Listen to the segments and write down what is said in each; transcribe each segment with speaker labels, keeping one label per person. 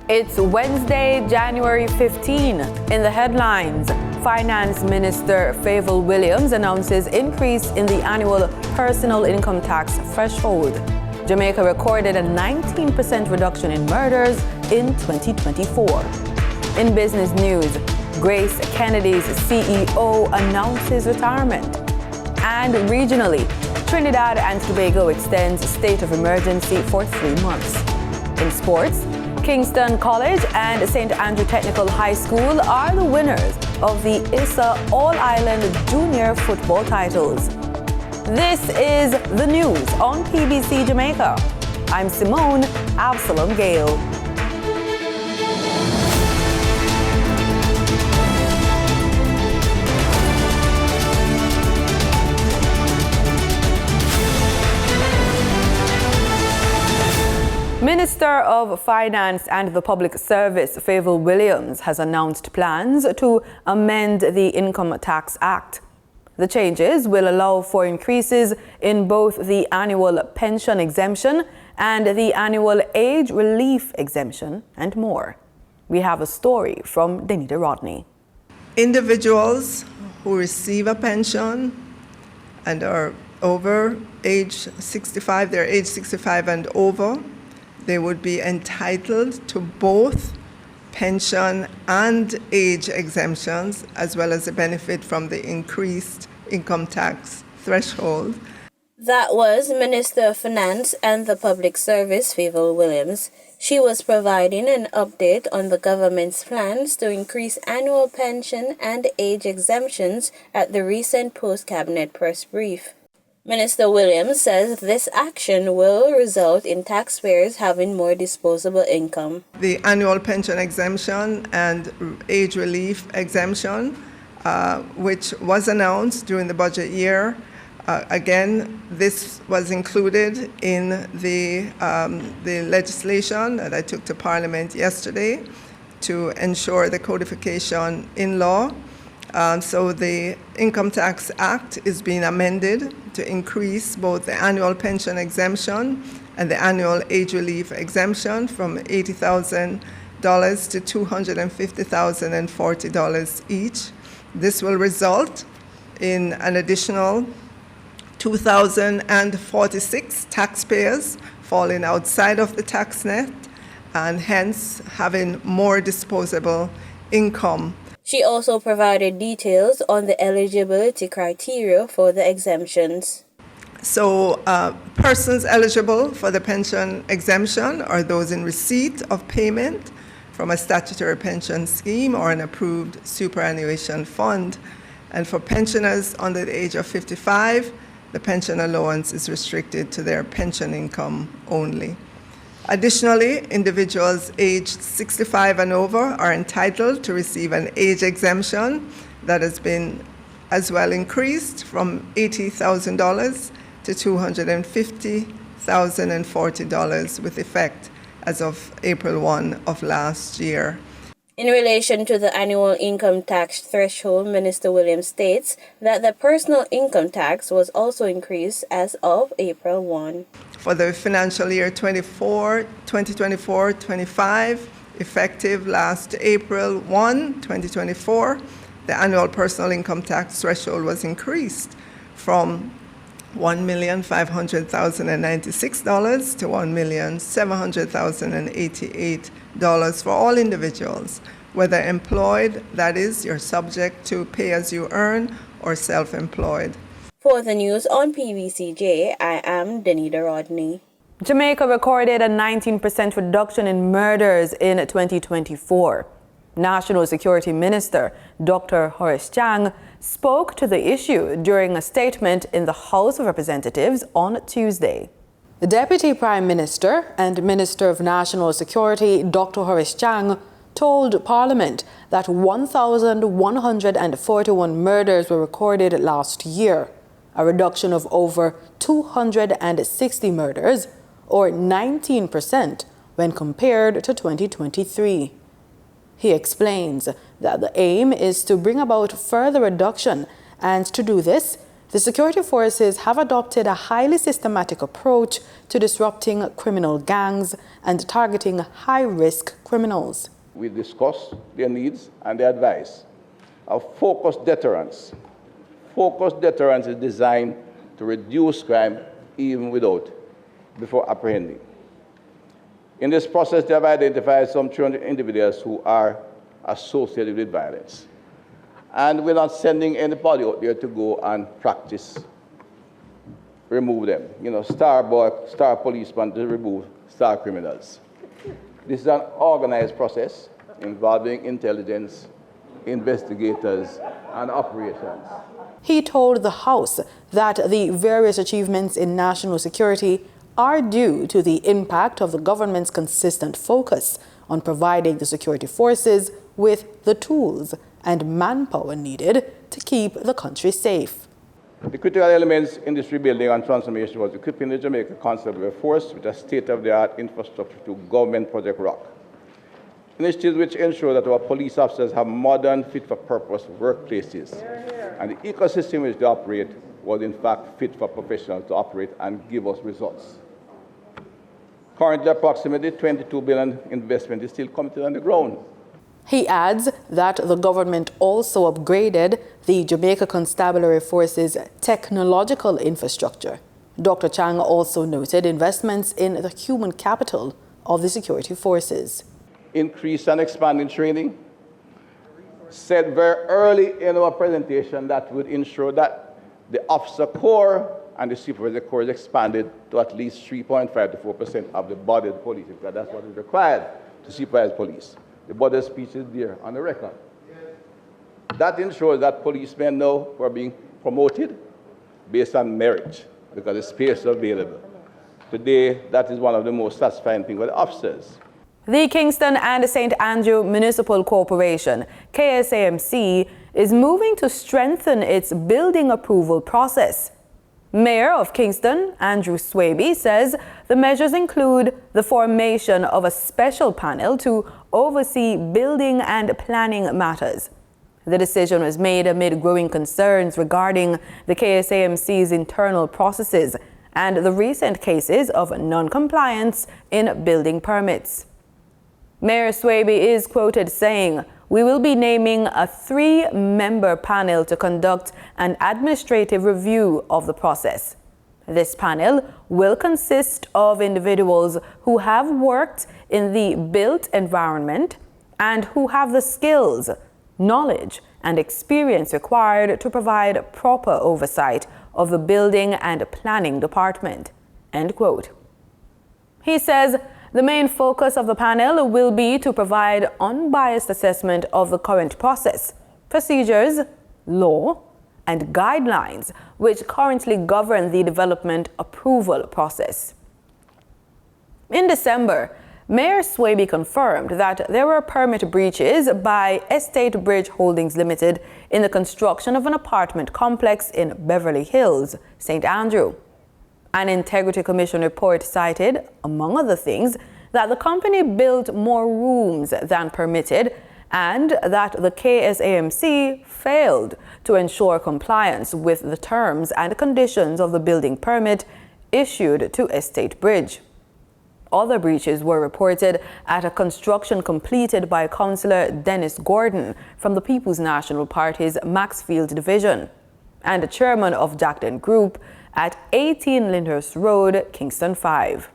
Speaker 1: It's Wednesday, January 15. In the headlines, Finance Minister Favour Williams announces increase in the annual personal income tax threshold. Jamaica recorded a 19% reduction in murders in 2024. In business news, Grace Kennedy's CEO announces retirement. And regionally, Trinidad and Tobago extends state of emergency for 3 months. In sports, Kingston College and St. Andrew Technical High School are the winners of the ISA All-Ireland Junior Football titles. This is the news on PBC Jamaica. I'm Simone Absalom Gale. Minister of Finance and the Public Service Favour Williams has announced plans to amend the Income Tax Act. The changes will allow for increases in both the annual pension exemption and the annual age relief exemption and more. We have a story from Denita Rodney.
Speaker 2: Individuals who receive a pension and are over age 65, they're age 65 and over, they would be entitled to both pension and age exemptions, as well as the benefit from the increased income tax threshold.
Speaker 3: That was Minister of Finance and the Public Service Favour Williams. She was providing an update on the government's plans to increase annual pension and age exemptions at the recent post-cabinet press brief. Minister Williams says this action will result in taxpayers having more disposable income.
Speaker 2: The annual pension exemption and age relief exemption, which was announced during the budget year, again, this was included in the legislation that I took to Parliament yesterday to ensure the codification in law. So the Income Tax Act is being amended to increase both the annual pension exemption and the annual age relief exemption from $80,000 to $250,040 each. This will result in an additional 2,046 taxpayers falling outside of the tax net and hence having more disposable income.
Speaker 3: She also provided details on the eligibility criteria for the exemptions.
Speaker 2: So persons eligible for the pension exemption are those in receipt of payment from a statutory pension scheme or an approved superannuation fund. And for pensioners under the age of 55, the pension allowance is restricted to their pension income only. Additionally, individuals aged 65 and over are entitled to receive an age exemption that has been as well increased from $80,000 to $250,040 with effect as of April 1 of last year.
Speaker 3: In relation to the annual income tax threshold, Minister Williams states that the personal income tax was also increased as of April 1.
Speaker 2: For the financial year 2024-25, effective last April 1, 2024, the annual personal income tax threshold was increased from $1,500,096 to $1,700,088 for all individuals, whether employed, that is, you're subject to pay as you earn, or self-employed.
Speaker 3: For the news on PBCJ, I am Denita Rodney.
Speaker 1: Jamaica recorded a 19% reduction in murders in 2024. National Security Minister Dr. Horace Chang spoke to the issue during a statement in the House of Representatives on Tuesday. The Deputy Prime Minister and Minister of National Security Dr. Horace Chang told Parliament that 1,141 murders were recorded last year, a reduction of over 260 murders, or 19% when compared to 2023. He explains that the aim is to bring about further reduction, and to do this, The security forces have adopted a highly systematic approach to disrupting criminal gangs and targeting high-risk criminals.
Speaker 4: We discuss their needs and their advice. A focused deterrence. Focused deterrence is designed to reduce crime even before apprehending. In this process, they have identified some 300 individuals who are associated with violence. And we're not sending anybody out there to go and practice, remove them. Star policemen to remove star criminals. This is an organized process involving intelligence, investigators, and operations.
Speaker 1: He told the House that the various achievements in national security are due to the impact of the government's consistent focus on providing the security forces with the tools and manpower needed to keep the country safe.
Speaker 4: The critical elements in this rebuilding and transformation was equipping the Jamaica Constabulary Force with a state-of-the-art infrastructure to government Project Rock. Initiatives which ensure that our police officers have modern, fit-for-purpose workplaces, and the ecosystem in which they operate was in fact fit for professionals to operate and give us results. Currently, approximately $22 billion investment is still committed on the ground.
Speaker 1: He adds that the government also upgraded the Jamaica Constabulary Force's technological infrastructure. Dr. Chang also noted investments in the human capital of the security forces.
Speaker 4: Increase and expand in training. Said very early in our presentation that would ensure that the officer corps and the supervisor corps is expanded to at least 3.5 to 4% of the body of the police, because that's what is required to supervise police. The body of speech is there on the record. That ensures that policemen now are being promoted based on merit, because the space is available. Today, that is one of the most satisfying things for the officers.
Speaker 1: The Kingston and St. Andrew Municipal Corporation, KSAMC, is moving to strengthen its building approval process. Mayor of Kingston, Andrew Swaby, says the measures include the formation of a special panel to oversee building and planning matters. The decision was made amid growing concerns regarding the KSAMC's internal processes and the recent cases of non-compliance in building permits. Mayor Swaby is quoted saying, "We will be naming a 3-member panel to conduct an administrative review of the process. This panel will consist of individuals who have worked in the built environment and who have the skills, knowledge, and experience required to provide proper oversight of the building and planning department." End quote. He says the main focus of the panel will be to provide unbiased assessment of the current process, procedures, law, and guidelines which currently govern the development approval process. In December, Mayor Swaby confirmed that there were permit breaches by Estate Bridge Holdings Limited in the construction of an apartment complex in Beverly Hills, St. Andrew. An Integrity Commission report cited, among other things, that the company built more rooms than permitted and that the KSAMC failed to ensure compliance with the terms and conditions of the building permit issued to Estate Bridge. Other breaches were reported at a construction completed by Councillor Dennis Gordon from the People's National Party's Maxfield Division and the chairman of Jackden Group at 18 Lyndhurst Road, Kingston 5.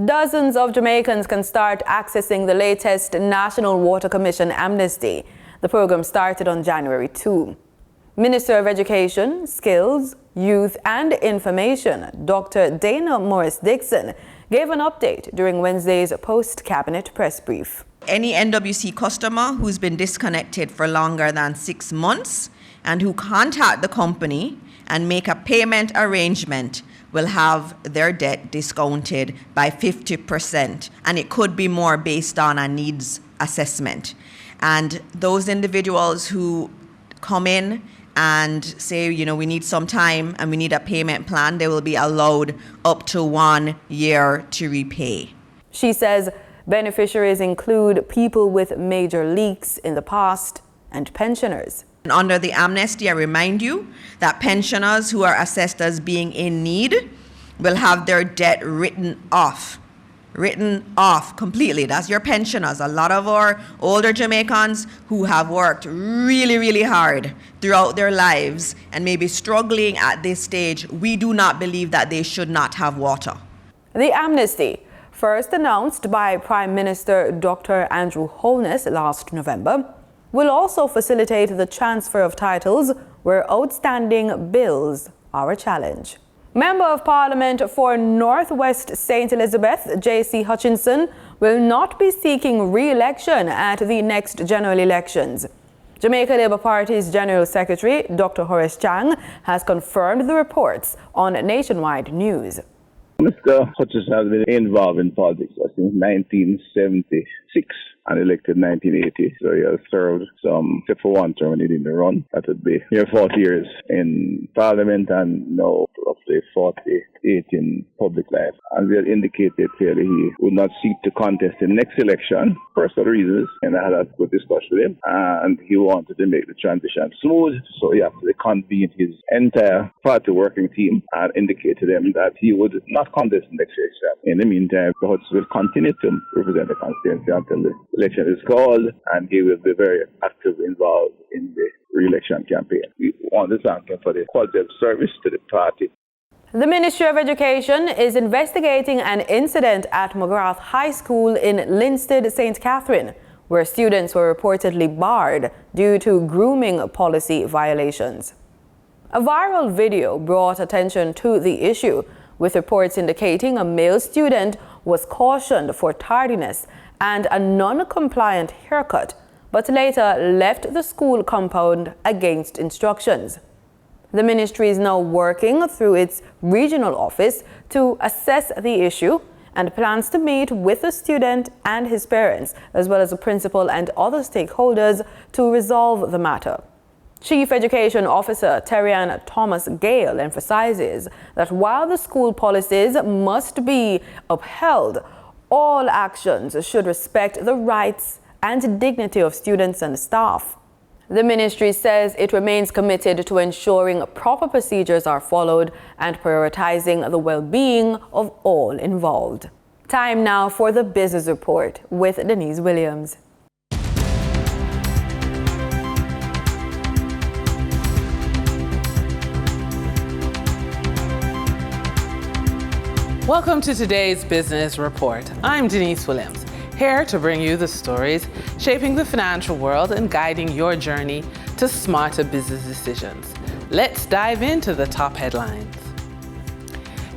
Speaker 1: Dozens of Jamaicans can start accessing the latest National Water Commission amnesty. The program started on January 2. Minister of Education, Skills, Youth and Information, Dr. Dana Morris-Dixon, gave an update during Wednesday's post-cabinet press brief.
Speaker 5: Any NWC customer who's been disconnected for longer than 6 months and who contact the company and make a payment arrangement will have their debt discounted by 50%, and it could be more based on a needs assessment. And those individuals who come in and say, we need some time and we need a payment plan, they will be allowed up to 1 year to repay.
Speaker 1: She says beneficiaries include people with major leaks in the past and pensioners.
Speaker 5: And under the amnesty, I remind you that pensioners who are assessed as being in need will have their debt written off completely. That's your pensioners. A lot of our older Jamaicans who have worked really, really hard throughout their lives and may be struggling at this stage, we do not believe that they should not have water.
Speaker 1: The amnesty, first announced by Prime Minister Dr. Andrew Holness last November, will also facilitate the transfer of titles where outstanding bills are a challenge. Member of Parliament for Northwest St. Elizabeth, J.C. Hutchinson, will not be seeking re-election at the next general elections. Jamaica Labour Party's General Secretary, Dr. Horace Chang, has confirmed the reports on Nationwide News.
Speaker 6: Mr. Hutchinson has been involved in politics since 1976 and elected 1980. So he has served except for one term when he didn't run. That would be near 40 years in Parliament and now roughly 48 in public life. And we had indicated clearly he would not seek to contest the next election, personal reasons, and I had a good discussion with him. And he wanted to make the transition smooth, so he actually convened his entire party working team and indicated to them that he would not contest the next election. In the meantime, the Hutchinson will continue to represent the constituency until the election is called, and he will be very actively involved in the re-election campaign. We want to thank him for the quality of service to the party.
Speaker 1: The Ministry of Education is investigating an incident at McGrath High School in Linstead, St. Catherine, where students were reportedly barred due to grooming policy violations. A viral video brought attention to the issue, with reports indicating a male student was cautioned for tardiness and a non-compliant haircut, but later left the school compound against instructions. The ministry is now working through its regional office to assess the issue and plans to meet with the student and his parents, as well as the principal and other stakeholders, to resolve the matter. Chief Education Officer Terrian Thomas Gale emphasizes that while the school policies must be upheld, all actions should respect the rights and dignity of students and staff. The ministry says it remains committed to ensuring proper procedures are followed and prioritizing the well-being of all involved. Time now for the Business Report with Denise Williams.
Speaker 7: Welcome to today's Business Report. I'm Denise Williams, here to bring you the stories shaping the financial world and guiding your journey to smarter business decisions. Let's dive into the top headlines.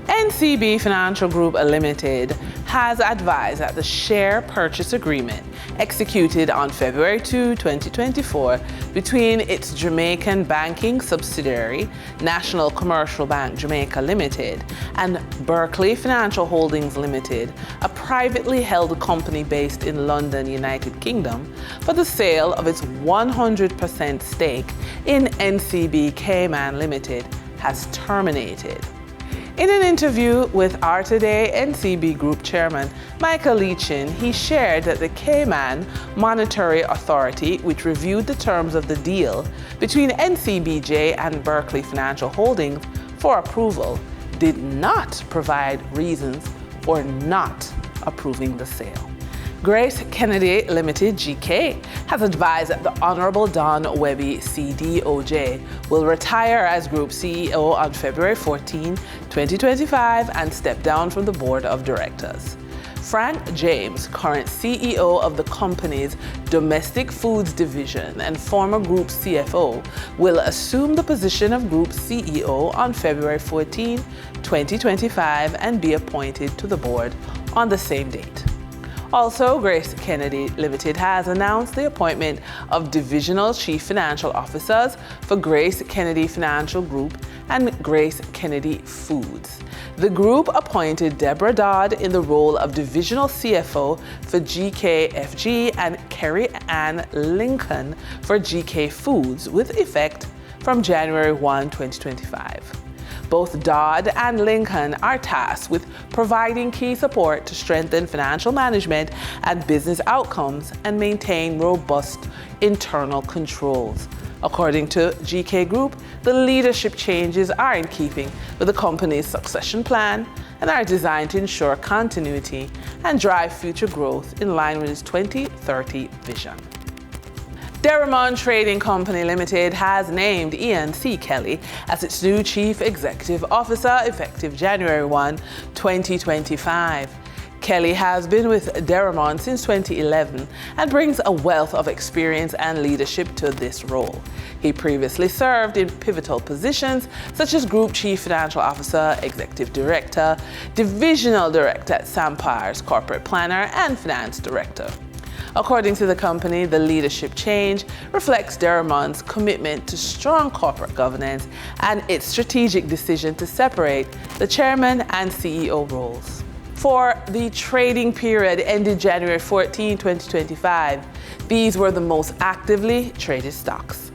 Speaker 7: NCB Financial Group Limited has advised that the share purchase agreement executed on February 2, 2024 between its Jamaican banking subsidiary, National Commercial Bank Jamaica Limited, and Berkeley Financial Holdings Limited, a privately held company based in London, United Kingdom, for the sale of its 100% stake in NCB Cayman Limited has terminated. In an interview with Our Today NCB Group Chairman Michael Leachin, he shared that the Cayman Monetary Authority, which reviewed the terms of the deal between NCBJ and Berkeley Financial Holdings for approval, did not provide reasons for not approving the sale. Grace Kennedy Limited, GK, has advised that the Honorable Don Webby, CDOJ, will retire as Group CEO on February 14, 2025, and step down from the Board of Directors. Frank James, current CEO of the company's Domestic Foods Division and former Group CFO, will assume the position of Group CEO on February 14, 2025, and be appointed to the board on the same date. Also, Grace Kennedy Limited has announced the appointment of Divisional Chief Financial Officers for Grace Kennedy Financial Group and Grace Kennedy Foods. The group appointed Deborah Dodd in the role of Divisional CFO for GKFG and Kerry Ann Lincoln for GK Foods, with effect from January 1, 2025. Both Dodd and Lincoln are tasked with providing key support to strengthen financial management and business outcomes and maintain robust internal controls. According to GK Group, the leadership changes are in keeping with the company's succession plan and are designed to ensure continuity and drive future growth in line with its 2030 vision. Deramon Trading Company Limited has named Ian C. Kelly as its new Chief Executive Officer effective January 1, 2025. Kelly has been with Deramon since 2011 and brings a wealth of experience and leadership to this role. He previously served in pivotal positions such as Group Chief Financial Officer, Executive Director, Divisional Director at Sampires, Corporate Planner, and Finance Director. According to the company, the leadership change reflects Deramon's commitment to strong corporate governance and its strategic decision to separate the chairman and CEO roles. For the trading period ended January 14, 2025, these were the most actively traded stocks.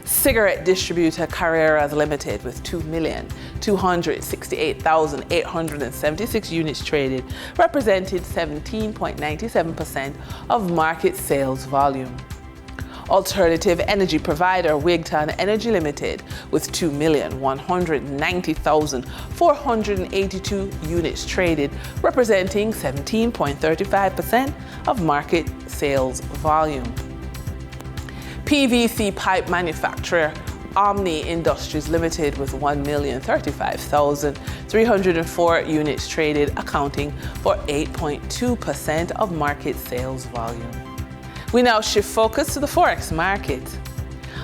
Speaker 7: Cigarette distributor Carreras Limited with 2,268,876 units traded represented 17.97% of market sales volume. Alternative energy provider Wigton Energy Limited with 2,190,482 units traded representing 17.35% of market sales volume. PVC pipe manufacturer Omni Industries Limited with 1,035,304 units traded, accounting for 8.2% of market sales volume. We now shift focus to the Forex market.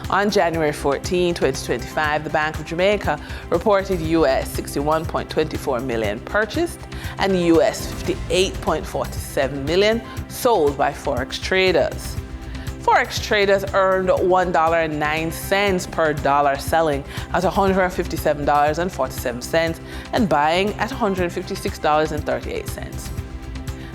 Speaker 7: On January 14, 2025, the Bank of Jamaica reported US 61.24 million purchased and US 58.47 million sold by Forex traders. Forex traders earned $1.09 per dollar selling at $157.47 and buying at $156.38.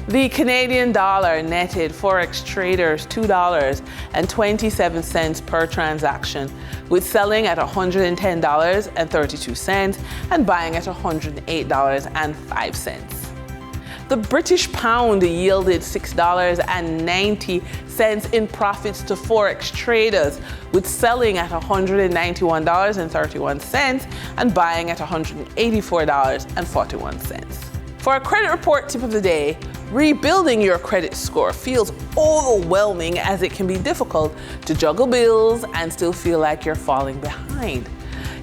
Speaker 7: The Canadian dollar netted Forex traders $2.27 per transaction, with selling at $110.32 and buying at $108.05. The British pound yielded $6.90 in profits to Forex traders, with selling at $191.31 and buying at $184.41. For a credit report tip of the day, rebuilding your credit score feels overwhelming as it can be difficult to juggle bills and still feel like you're falling behind.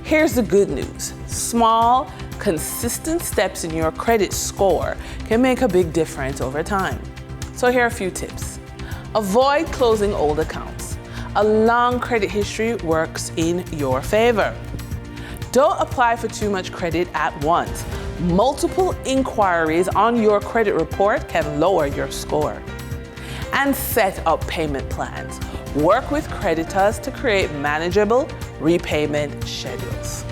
Speaker 7: Here's the good news. Small, consistent steps in your credit score can make a big difference over time. So here are a few tips. Avoid closing old accounts. A long credit history works in your favor. Don't apply for too much credit at once. Multiple inquiries on your credit report can lower your score. And set up payment plans. Work with creditors to create manageable repayment schedules.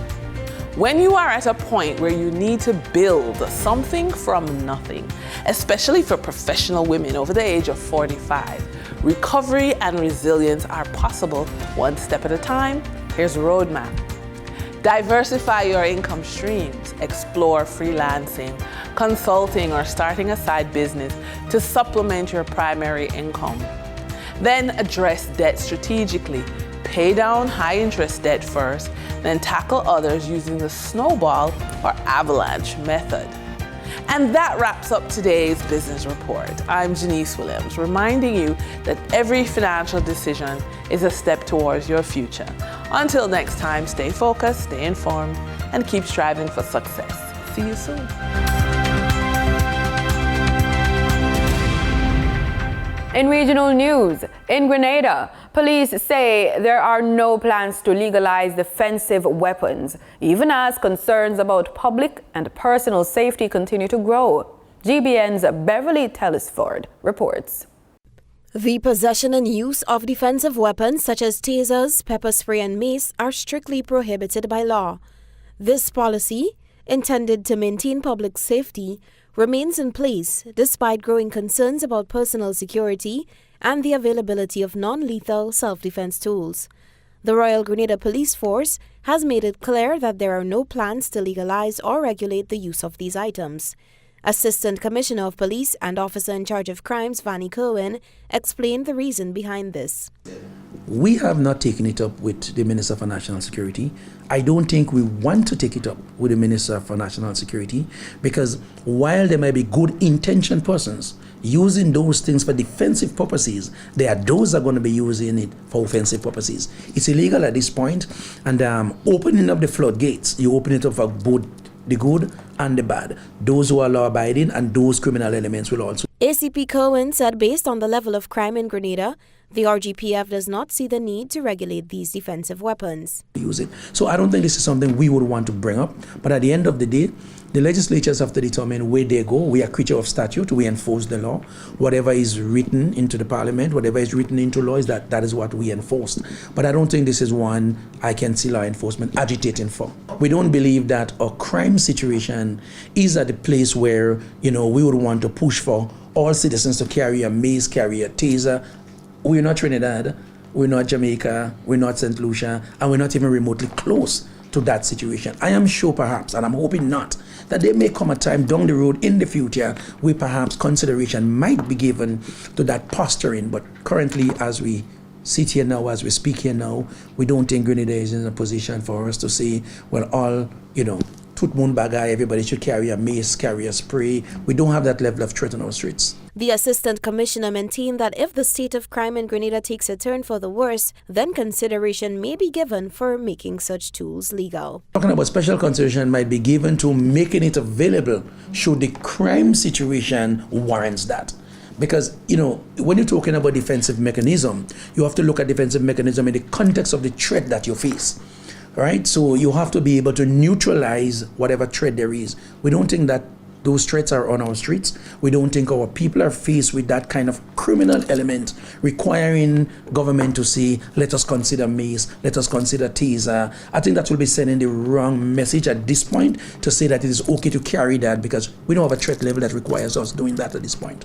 Speaker 7: When you are at a point where you need to build something from nothing, especially for professional women over the age of 45, recovery and resilience are possible one step at a time. Here's a roadmap. Diversify your income streams. Explore freelancing, consulting, or starting a side business to supplement your primary income. Then address debt strategically. Pay down high-interest debt first, then tackle others using the snowball or avalanche method. And that wraps up today's business report. I'm Janice Williams, reminding you that every financial decision is a step towards your future. Until next time, stay focused, stay informed, and keep striving for success. See you soon.
Speaker 1: In regional news, in Grenada, police say there are no plans to legalize defensive weapons, even as concerns about public and personal safety continue to grow. GBN's Beverly Tellisford reports.
Speaker 8: The possession and use of defensive weapons such as tasers, pepper spray, and mace are strictly prohibited by law. This policy, intended to maintain public safety, remains in place despite growing concerns about personal security and the availability of non-lethal self-defense tools. The Royal Grenada Police Force has made it clear that there are no plans to legalize or regulate the use of these items. Assistant Commissioner of Police and Officer in Charge of Crimes, Vanny Kerwin, explained the reason behind this.
Speaker 9: We have not taken it up with the Minister for National Security. I don't think we want to take it up with the Minister for National Security, because while there may be good intentioned persons using those things for defensive purposes, there are those that are going to be using it for offensive purposes. It's illegal at this point, and opening up the floodgates, you open it up for both the good and the bad. Those who are law-abiding and those criminal elements will also.
Speaker 8: ACP Cohen said based on the level of crime in Grenada, the RGPF does not see the need to regulate these defensive weapons.
Speaker 9: Use it. So I don't think this is something we would want to bring up. But at the end of the day, the legislatures have to determine where they go. We are creature of statute. We enforce the law. Whatever is written into the parliament, whatever is written into law, is that is what we enforce. But I don't think this is one I can see law enforcement agitating for. We don't believe that a crime situation is at a place where, we would want to push for all citizens to carry a mace, carry a taser. We're not Trinidad, we're not Jamaica, we're not St. Lucia, and we're not even remotely close to that situation. I am sure perhaps, and I'm hoping not, that there may come a time down the road in the future where perhaps consideration might be given to that posturing. But currently, as we sit here now, as we speak here now, we don't think Grenada is in a position for us to say, well, all, tout moun bagay, everybody should carry a mace, carry a spray. We don't have that level of threat on our streets.
Speaker 8: The Assistant Commissioner maintained that if the state of crime in Grenada takes a turn for the worse, then consideration may be given for making such tools legal.
Speaker 9: Talking about special consideration might be given to making it available should the crime situation warrants that. Because, when you're talking about defensive mechanism, you have to look at defensive mechanism in the context of the threat that you face. Right? So you have to be able to neutralize whatever threat there is. We don't think that those threats are on our streets. We don't think our people are faced with that kind of criminal element requiring government to say, let us consider mace, let us consider taser. I think that will be sending the wrong message at this point to say that it is okay to carry that, because we don't have a threat level that requires us doing that at this point.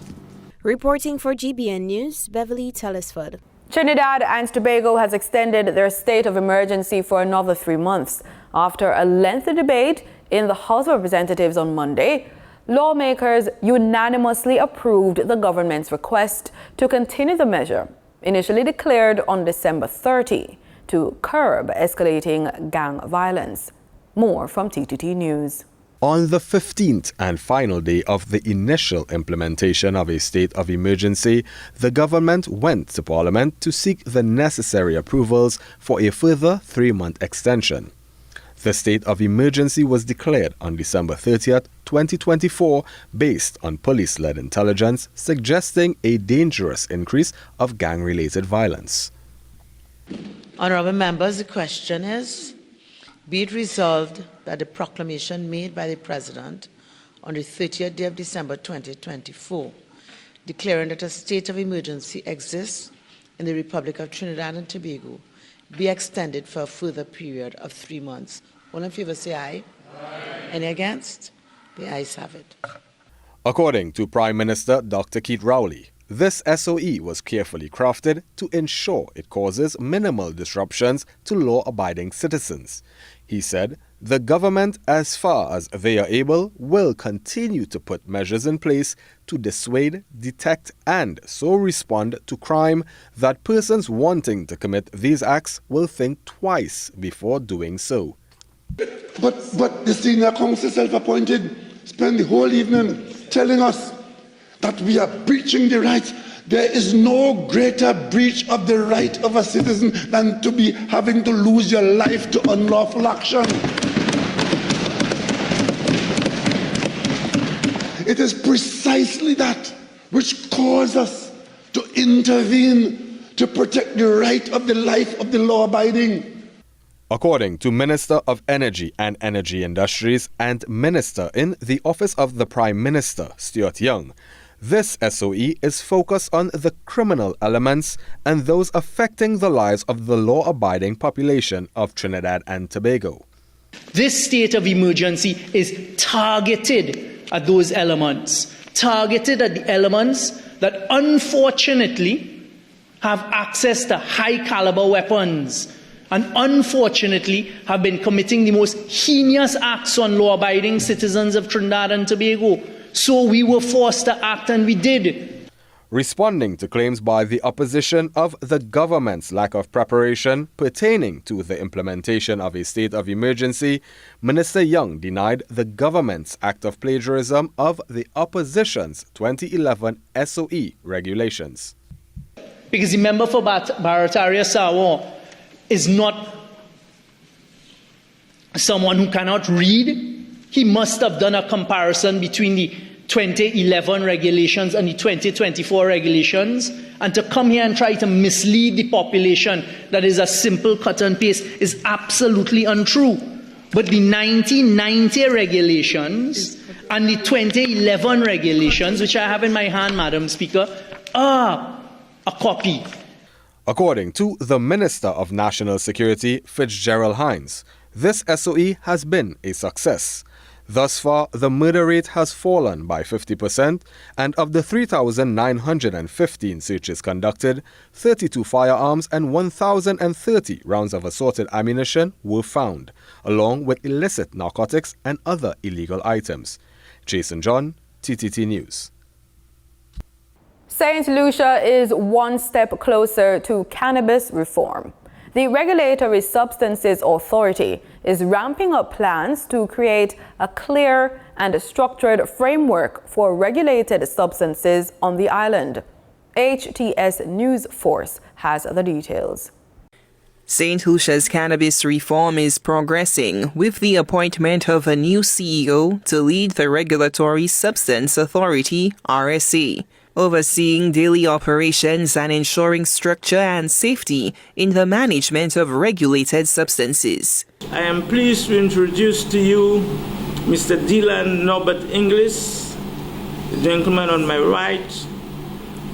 Speaker 8: Reporting for GBN News, Beverly Telesford.
Speaker 1: Trinidad and Tobago has extended their state of emergency for another 3 months. After a lengthy debate in the House of Representatives on Monday, lawmakers unanimously approved the government's request to continue the measure, initially declared on December 30, to curb escalating gang violence. More from TTT News.
Speaker 10: On the 15th and final day of the initial implementation of a state of emergency, the government went to Parliament to seek the necessary approvals for a further 3-month extension. The state of emergency was declared on December 30th, 2024, based on police-led intelligence suggesting a dangerous increase of gang-related violence.
Speaker 11: Honourable members, the question is, be it resolved that the proclamation made by the President on the 30th day of December 2024, declaring that a state of emergency exists in the Republic of Trinidad and Tobago, be extended for a further period of 3 months. All in favour say aye. Aye. Any against? The ayes have it.
Speaker 10: According to Prime Minister Dr. Keith Rowley, this SOE was carefully crafted to ensure it causes minimal disruptions to law-abiding citizens. He said, the government, as far as they are able, will continue to put measures in place to dissuade, detect, and so respond to crime that persons wanting to commit these acts will think twice before doing so.
Speaker 12: But the senior counsel self-appointed spent the whole evening telling us that we are breaching the rights. There is no greater breach of the right of a citizen than to be having to lose your life to unlawful action. It is precisely that which causes us to intervene to protect the right of the life of the law-abiding.
Speaker 10: According to Minister of Energy and Energy Industries and Minister in the Office of the Prime Minister, Stuart Young, this SOE is focused on the criminal elements and those affecting the lives of the law-abiding population of Trinidad and Tobago.
Speaker 13: This state of emergency is targeted at those elements, targeted at the elements that unfortunately have access to high-caliber weapons and unfortunately have been committing the most heinous acts on law-abiding citizens of Trinidad and Tobago. So we were forced to act, and we did.
Speaker 10: Responding to claims by the opposition of the government's lack of preparation pertaining to the implementation of a state of emergency, Minister Young denied the government's act of plagiarism of the opposition's 2011 SOE regulations.
Speaker 13: Because the member for Barataria Sawa is not someone who cannot read. He must have done a comparison between the 2011 regulations and the 2024 regulations, and to come here and try to mislead the population that is a simple cut and paste is absolutely untrue. But the 1990 regulations and the 2011 regulations, which I have in my hand, Madam Speaker, are a copy.
Speaker 10: According to the Minister of National Security, Fitzgerald Hines, this SOE has been a success. Thus far, the murder rate has fallen by 50%, and of the 3,915 searches conducted, 32 firearms and 1,030 rounds of assorted ammunition were found, along with illicit narcotics and other illegal items. Jason John, TTT News.
Speaker 1: St. Lucia is one step closer to cannabis reform. The Regulatory Substances Authority is ramping up plans to create a clear and structured framework for regulated substances on the island. HTS News Force has the details.
Speaker 14: St. Lucia's cannabis reform is progressing with the appointment of a new CEO to lead the Regulatory Substance Authority, RSA, overseeing daily operations and ensuring structure and safety in the management of regulated substances.
Speaker 15: I am pleased to introduce to you Mr. Dylan Norbert Inglis, the gentleman on my right,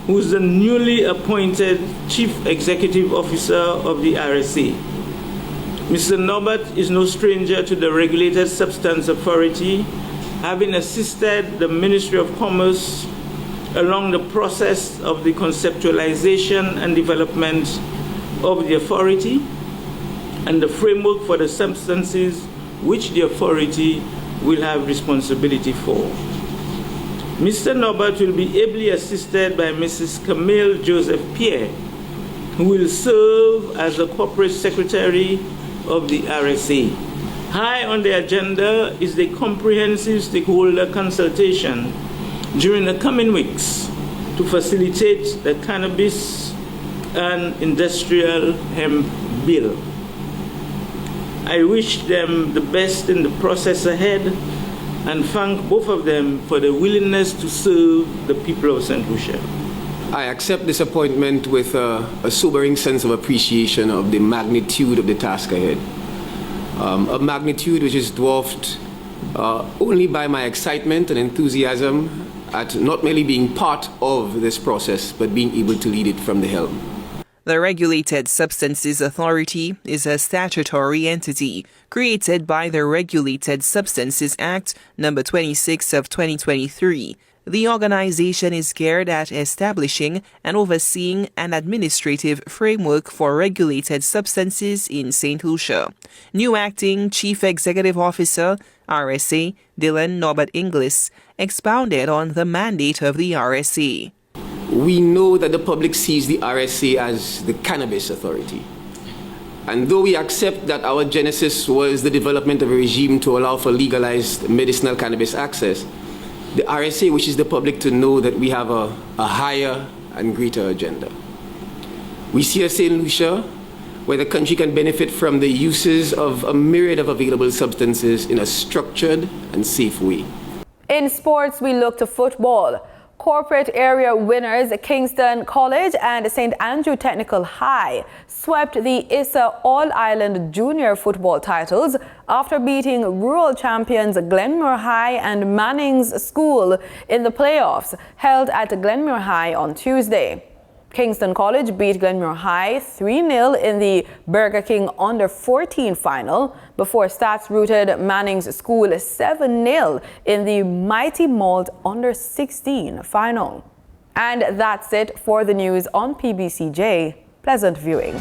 Speaker 15: who is the newly appointed Chief Executive Officer of the RSA. Mr. Norbert is no stranger to the Regulated Substance Authority, having assisted the Ministry of Commerce along the process of the conceptualization and development of the authority and the framework for the substances which the authority will have responsibility for. Mr. Norbert will be ably assisted by Mrs. Camille Joseph Pierre, who will serve as the Corporate Secretary of the RSA. High on the agenda is the comprehensive stakeholder consultation during the coming weeks to facilitate the cannabis and industrial hemp bill. I wish them the best in the process ahead and thank both of them for the willingness to serve the people of St. Lucia.
Speaker 16: I accept this appointment with a sobering sense of appreciation of the magnitude of the task ahead. A magnitude which is dwarfed only by my excitement and enthusiasm at not merely being part of this process, but being able to lead it from the helm.
Speaker 14: The Regulated Substances Authority is a statutory entity created by the Regulated Substances Act No. 26 of 2023. The organization is geared at establishing and overseeing an administrative framework for regulated substances in St. Lucia. New Acting Chief Executive Officer, RSA, Dylan Norbert Inglis, expounded on the mandate of the RSA.
Speaker 16: We know that the public sees the RSA as the Cannabis Authority. And though we accept that our genesis was the development of a regime to allow for legalized medicinal cannabis access, the RSA wishes the public to know that we have a higher and greater agenda. We see a St. Lucia where the country can benefit from the uses of a myriad of available substances in a structured and safe way.
Speaker 1: In sports, we look to football. Corporate area winners Kingston College and St. Andrew Technical High swept the ISA All-Ireland Junior Football titles after beating rural champions Glenmore High and Manning's School in the playoffs held at Glenmore High on Tuesday. Kingston College beat Glenmore High 3-0 in the Burger King Under-14 final before stats-rooted Manning's School 7-0 in the Mighty Malt Under-16 final. And that's it for the news on PBCJ. Pleasant viewing.